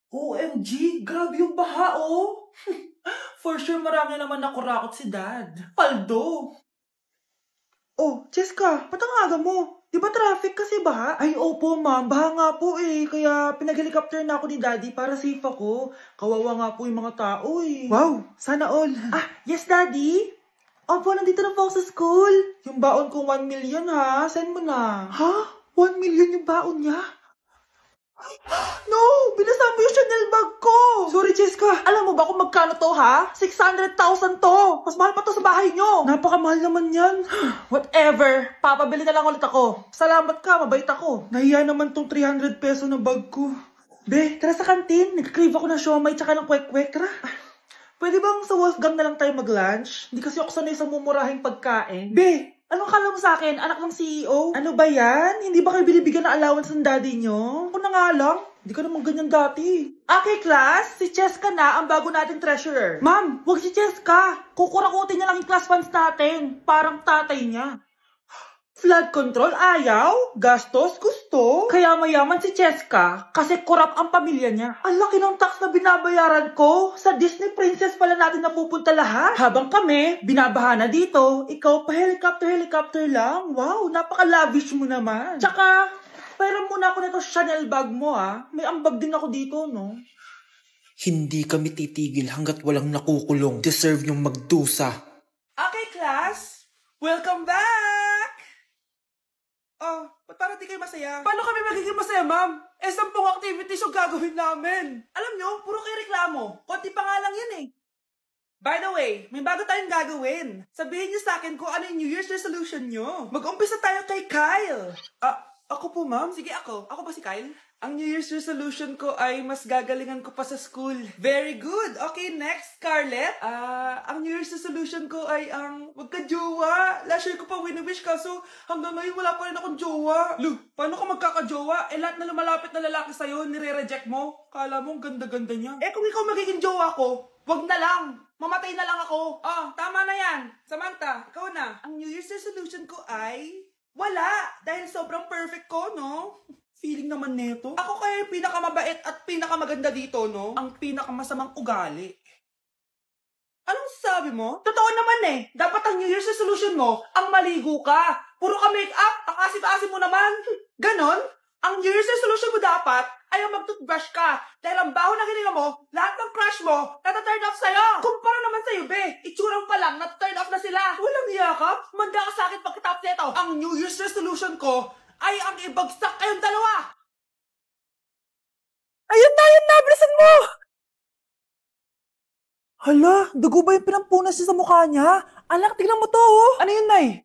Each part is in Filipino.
OMG, grabe yung baha, oh. For sure, marami naman nakurakot si Dad. Paldo. Oh, Cheska, ba't ang aga mo? Di ba traffic kasi baha? Ay, opo, ma'am. Baha nga po eh. Kaya pinag-helicopter na ako ni Daddy para safe ako. Kawawa nga po yung mga tao eh. Wow, sana all. Yes, Daddy? Opo, nandito na po ako sa school. Yung baon kong 1 million ha. Send mo na. Ha? 1 million yung baon niya? No! Binasa mo yung Chanel bag ko! Sorry, Cheska. Alam mo ba kung magkano to ha? 600,000 to! Mas mahal pa to sa bahay nyo! Napakamahal naman yan. Whatever! Papabili na lang ulit ako. Salamat ka, mabait ako. Nahiya naman tong 300 peso na bag ko. Be, tara sa kantin. Nag-crave ako ng siomay tsaka ng kwek-kwek. Tara. Pwede bang sa Wolfgang na lang tayo mag-lunch? Hindi kasi ako sanay sa mumurahing pagkain. Be, anong kala mo sa akin? Anak ng CEO? ano ba yan? Hindi ba kayo binibigyan ng allowance ng daddy nyo? Ako na nga lang. Hindi ka naman ganyan dati. Okay, class. Si Cheska na ang bago nating treasurer. Ma'am, wag si Cheska. Kukurakutin niya lang yung class funds natin. Parang tatay niya. Flood control, ayaw. Gastos, gusto. Kaya mayaman si Cheska kasi korap ang pamilya niya. Ang laki ng tax na binabayaran ko. Sa Disney Princess pala natin napupunta lahat. Habang kami, binabaha na dito. Ikaw pa helicopter lang. Wow, napaka-lavish mo naman. Tsaka, pera muna ako nito Chanel bag mo ah. May ambag din ako dito, no? Hindi kami titigil hanggat walang nakukulong. Deserve yung magdusa. Okay, class. Welcome back! Oh, ba't parang di kayo masaya? Paano kami magiging masaya, ma'am? 10 activities yung gagawin namin. Alam nyo, puro kayo reklamo. Konti pa nga lang yan eh. By the way, may bago tayong gagawin. Sabihin nyo sa akin kung ano yung New Year's resolution nyo. Mag-umpisa tayo kay Kyle. Ako po, ma'am? Sige, ako. Ako ba si Kyle? Ang New Year's resolution ko ay mas gagalingan ko pa sa school. Very good. Okay, next, Scarlett. Ang New Year's resolution ko ay ang magka-jowa. Last year ko pa wini-wish kaso hanggang ngayon wala pa rin akong jowa. Lu, paano ka magkaka-jowa? Lahat na lumalapit na lalaki sa'yo, nire-reject mo. Kala mo ang ganda-ganda niya. Kung ikaw magiging jowa ko, wag na lang. Mamatay na lang ako. Tama na yan. Samantha, ikaw na. Ang New Year's resolution ko ay wala. Dahil sobrang perfect ko, no? Feeling naman neto. Ako kaya yung pinakamabait at pinakamaganda dito, no? Ang pinakamasamang ugali. Anong sabi mo? Totoo naman eh. Dapat ang New Year's resolution mo, ang maligo ka. Puro ka make-up, ang asim-asim mo naman. Ganon? Ang New Year's resolution mo dapat ay ang mag-toothbrush ka. Dahil ang baho na hininga mo, lahat ng crush mo, nata-turn off sa'yo. Kumpara naman sa'yo, be. Itsurang pa lang, nata-turn off na sila. Walang yakap. Manda ka sa akin pagkatapos nito. Ang New Year's resolution ko ay ang ibagsak kayong dalawa. Ayun na, bilisan mo! Hala, dugo ba yung pinampunas niya sa mukha niya? Anak, tignan mo to, oh! Ano yun, Nay?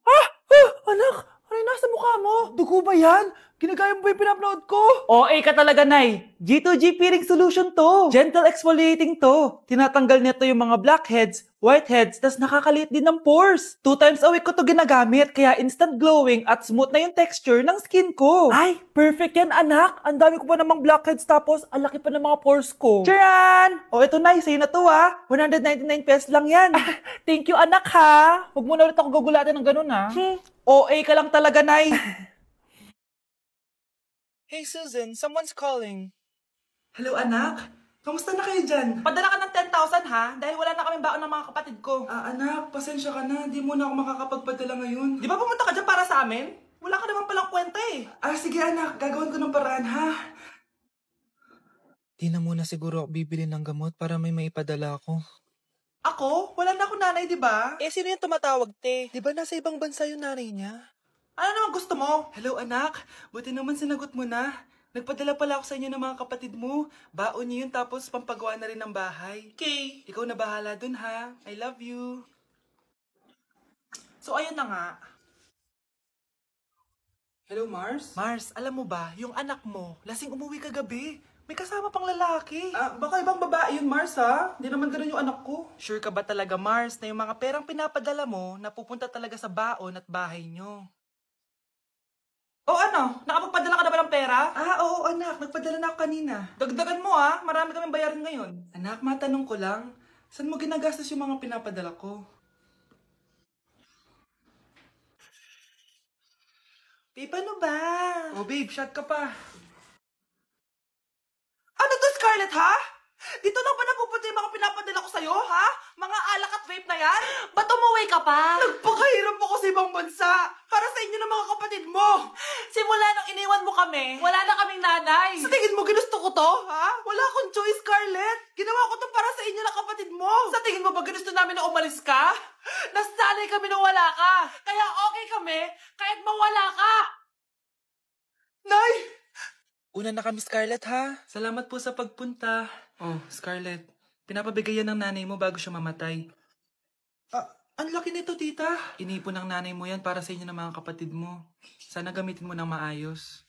Anak, ano yung nasa mukha mo? Dugo ba yan? Ginagaya mo ba yung pinupload ko? OA ka talaga, Nay. G2G peeling solution to. Gentle exfoliating to. Tinatanggal nito yung mga blackheads, whiteheads, tas nakakaliit din ng pores. 2 times a week ko to ginagamit, kaya instant glowing at smooth na yung texture ng skin ko. Ay, perfect yan, anak. Ang dami ko pa namang blackheads tapos ang laki pa ng mga pores ko. Charan! Ito, Nay, sa'yo na to, 199 pesos lang yan. Thank you, anak, ha. Huwag mo na ulit ako gugulatin ng ganun, ha. OA ka lang talaga, Nay. Hey, Susan, someone's calling. Hello, anak. Kamusta na kayo dyan? Padala ka ng 10,000 ha, dahil wala na kaming baon ng mga kapatid ko. Anak, pasensya ka na. Di mo na ako makakapagpadala ngayon. Di ba pumunta ka dyan para sa amin? Wala ka naman palang kwenta eh. Sige anak, gagawin ko ng paraan ha. Di na muna siguro ako bibili ng gamot para may maipadala ako. Ako? Wala na akong nanay, di ba? Sino yung tumatawag, te? Di ba nasa ibang bansa yung nanay niya? Ano naman gusto mo? Hello anak, buti naman sinagot mo na. Nagpadala pala ako sa inyo ng mga kapatid mo. Baon niyo yun tapos pampagawa na rin ng bahay. Okay, ikaw na bahala dun ha. I love you. So ayun na nga. Hello Mars? Mars, alam mo ba, yung anak mo, lasing umuwi kagabi. May kasama pang lalaki. Baka ibang babae yun Mars ha. Hindi naman ganun yung anak ko. Sure ka ba talaga Mars na yung mga perang pinapadala mo napupunta talaga sa baon at bahay nyo? Ano? Nakapagpadala ka na ba ng pera? Oo anak, nagpadala na ako kanina. Dagdagan mo marami kaming bayaran ngayon. Anak, matanong ko lang, saan mo ginagastos yung mga pinapadala ko? Babe, ano ba? Babe, shot ka pa. Ano to, Scar? Scarlett, ha? Dito lang ba napupunta yung mga pinapadala ko sa'yo, ha? Mga alak at vape na yan? Ba't umuwi ka pa? Nagpakahirap ako sa ibang bansa para sa inyo ng mga kapatid mo. Simula nung iniwan mo kami, wala na kaming nanay. Sa tingin mo ginusto ko to, ha? Wala akong choice, Scarlett. Ginawa ko to para sa inyo ng kapatid mo. Sa tingin mo ba ginusto namin na umalis ka? Nasanay kami nung wala ka. Kaya okay kami kahit mawala ka. Nay! Una na kami, Scarlett, ha? Salamat po sa pagpunta. Oh, Scarlett, pinapabigay yan ng nanay mo bago siya mamatay. Ang laki nito, tita. Inipon ng nanay mo yan para sa inyo ng mga kapatid mo. Sana gamitin mo ng maayos.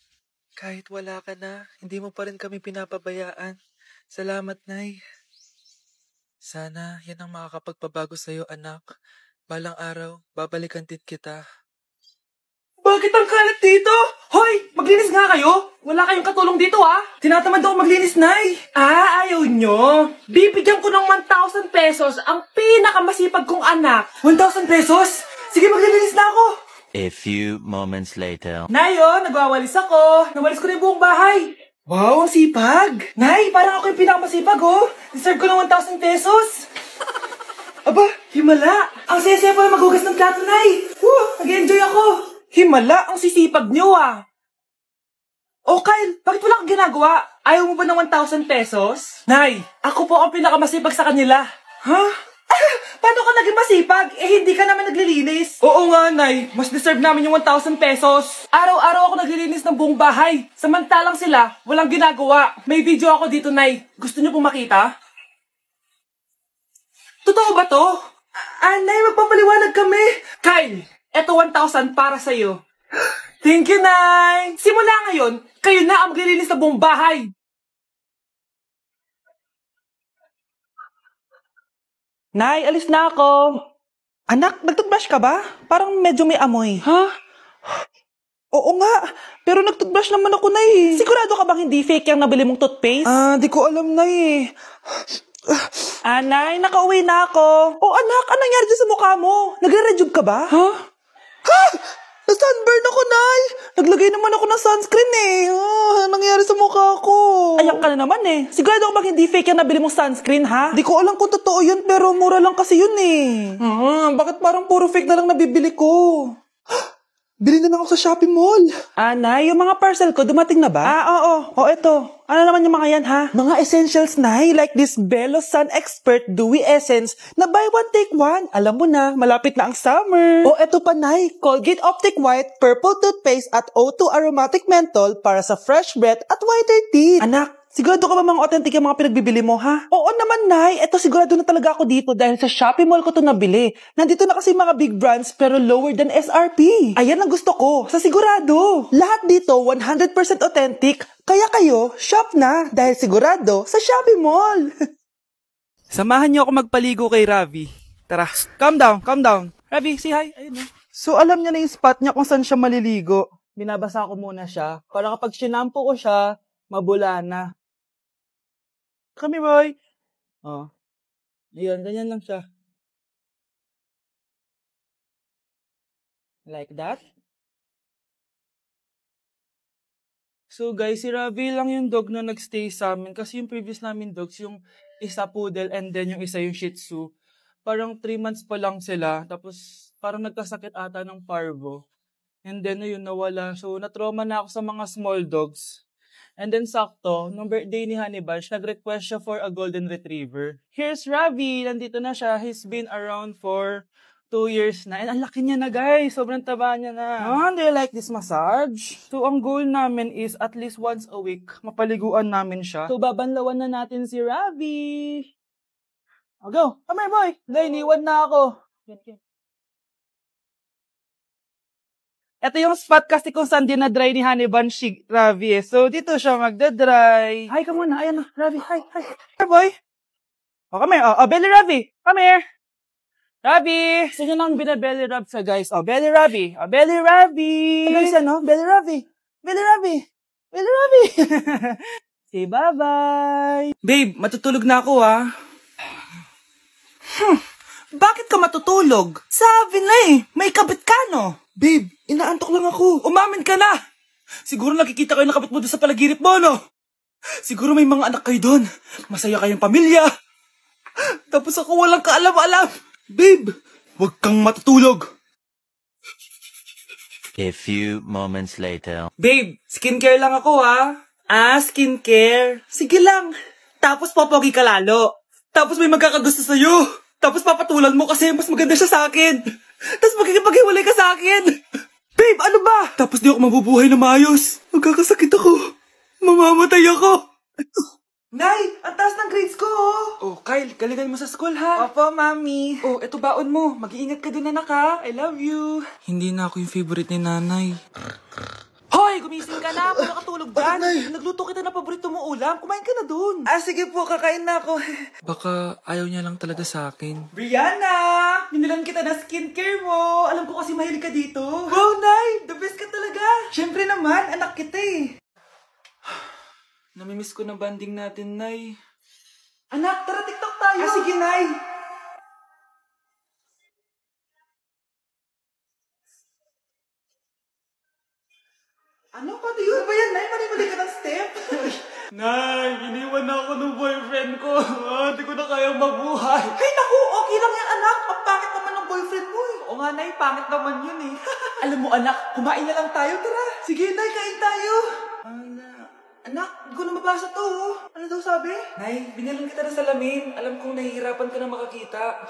Kahit wala ka na, hindi mo pa rin kami pinapabayaan. Salamat, Nay. Sana yan ang makakapagpabago sa'yo, anak. Balang araw, babalikan din kita. Bakit ang kalat dito? Hoy, maglinis nga kayo. Wala kayong katulong dito, ha? Tinatamad ako maglinis, Nay. Ayaw nyo. Bibigyan ko ng 1,000 pesos ang pinakamasipag kong anak. 1,000 pesos? Sige, maglilinis na ako. A few moments later. Nay, nagwawalis ako. Nawalis ko na yung buong bahay. Wow, ang sipag. Nay, parang ako yung pinakamasipag, oh. Deserve ko ng 1,000 pesos. Aba, himala. Ang saya-saya pala maghugas ng plato, Nay. Nag-enjoy ako. Himala, ang sisipag niyo, ah. Oh, Kyle, bakit wala kang ginagawa? Ayaw mo ba ng 1,000 pesos? Nay, ako po ang pinakamasipag sa kanila. Ha? Paano ka naging masipag? Hindi ka naman naglilinis. Oo nga, Nay. Mas deserve namin yung 1,000 pesos. Araw-araw ako naglilinis ng buong bahay. Samantalang sila, walang ginagawa. May video ako dito, Nay. Gusto niyo pong makita? Totoo ba to? Nay, magpapaliwanag kami. Kyle, eto 1,000 para sa'yo. Thank you, Nay. Simula ngayon, kayo na ang maglilinis ng buong bahay. Nay, alis na ako. Anak, nagtoothbrush ka ba? Parang medyo may amoy. Ha? Oo nga, pero nagtoothbrush naman ako, Nay. Sigurado ka bang hindi fake yung nabili mong toothpaste? Di ko alam, Nay. Nay, nakauwi na ako. Oh, anak, anong nangyari dyan sa mukha mo? Nagre-rejuve ka ba? Ha? Na-sunburn ako, Nay. Naglagay naman ako ng sunscreen eh. Nangyari sa mukha ko. Ayak ka na naman eh. Sigurado ko bang hindi fake yung nabili mong sunscreen, ha? Di ko alam kung totoo yun, pero mura lang kasi yun eh. Bakit parang puro fake na lang nabibili ko? Bili na lang ako sa Shopee Mall. Nay, yung mga parcel ko, dumating na ba? Oo. O, eto. Ano naman yung mga yan, ha? Mga essentials, Nay. Like this Belo Sun Expert Dewy Essence na buy one, take one. Alam mo na, malapit na ang summer. O, eto pa, Nay. Colgate Optic White Purple Toothpaste at O2 Aromatic Menthol para sa fresh breath at whiter teeth. Anak, sigurado ka ba mga authentic yung mga pinagbibili mo, ha? Oo naman, Nay. Eto, sigurado na talaga ako dito dahil sa Shopee Mall ko to nabili. Nandito na kasi mga big brands pero lower than SRP. Ayan ang gusto ko. Sa sigurado. Lahat dito 100% authentic. Kaya kayo, shop na dahil sigurado sa Shopee Mall. Samahan niyo ako magpaligo kay Ravi. Tara, calm down, calm down. Ravi, say hi. Ayun na. So, alam niya na yung spot niya kung saan siya maliligo. Binabasa ko muna siya para kapag sinampo ko siya, mabula na. Kami, boy. Oh. Ayun, ganyan lang siya. Like that. So guys, si Ravi lang yung dog na nagstay sa amin. Kasi yung previous namin dogs, yung isa poodle and then yung isa yung shih tzu. Parang 3 months pa lang sila. Tapos parang nagkasakit ata ng parvo. And then yun, nawala. So natrauma na ako sa mga small dogs. And then sakto, nung birthday ni Honey Bunch, nag-request siya for a golden retriever. Here's Ravi! Nandito na siya. He's been around for 2 years na. And ang laki niya na, guys. Sobrang taba niya na. Do you like this massage? So ang goal namin is at least once a week, mapaliguan namin siya. So babanlawan na natin si Ravi. Oh, go! Come here, boy! Iniwan na ako. Ito yung spot kasi kung saan dinadry ni Honey Bunch si Ravi eh. So, dito siya magdadry. Hi ka muna. Ayan na. Ravi, hi. Here, boy. Oh, come here. Oh, belly Ravi. Come here. Ravi. Gusto nyo lang binabelly rub sa guys. Oh, belly Ravi. Oh, belly Ravi. Guys, ano? Belly Ravi. Belly Ravi. Belly Ravi. Say bye-bye. Babe, matutulog na ako ah. Bakit ka matutulog? Sabi na eh, may kabit ka no? Babe, inaantok lang ako. Umamin ka na! Siguro nakikita ko yung nakabit mo doon sa palagirit mo, no? Siguro may mga anak kayo doon. Masaya kayong pamilya. Tapos ako walang kaalam-alam. Babe, huwag kang matutulog. A few moments later. Babe, skincare lang ako ha. Ah, skincare. Sige lang. Tapos popogi ka lalo. Tapos may magkakagusto sa'yo. Tapos papatulan mo kasi mas maganda siya sa akin. Tapos magkikipaghiwalay ka sa akin. Babe, ano ba? Tapos di ako mabubuhay na maayos. Magkakasakit ako. Mamamatay ako. Nay, ang taas ng grades ko, oh. Oh, Kyle, galingan mo sa school, ha? Opo, mami. Oh, eto baon mo. Mag-iingat ka dun, anak, ha? I love you. Hindi na ako yung favorite ni nanay. Hoy, gumising ka na. Wala katulog dyan. Nagluto kita na paborito mo ulam. Kumain ka na dun. Ah, sige po. Kakain na ako. Baka ayaw niya lang talaga sa akin. Brianna! Binilan kita na skincare mo. Alam ko kasi mahilig ka dito. Wow, Nay! The best ka talaga. Siyempre naman, anak kita eh. Namimiss ko na banding natin, Nay. Anak, tara TikTok tayo. Ah, sige, Nay. Ano? Paano yun? Ano ba yan, Nay? Mali ka ng step? Nay, iniwan na ako ng boyfriend ko. Hindi ko na kayang mabuhay. Ay, naku! Okay lang yan, anak. Ang pangit naman ng boyfriend mo eh. Oo nga, Nay. Pangit naman yun eh. Alam mo, anak, kumain na lang tayo. Tara. Sige, Nay, kain tayo. Anak, hindi ko na mabasa to. Ano daw sabi? Nay, binilan kita ng salamin. Alam kong nahihirapan ka na makakita.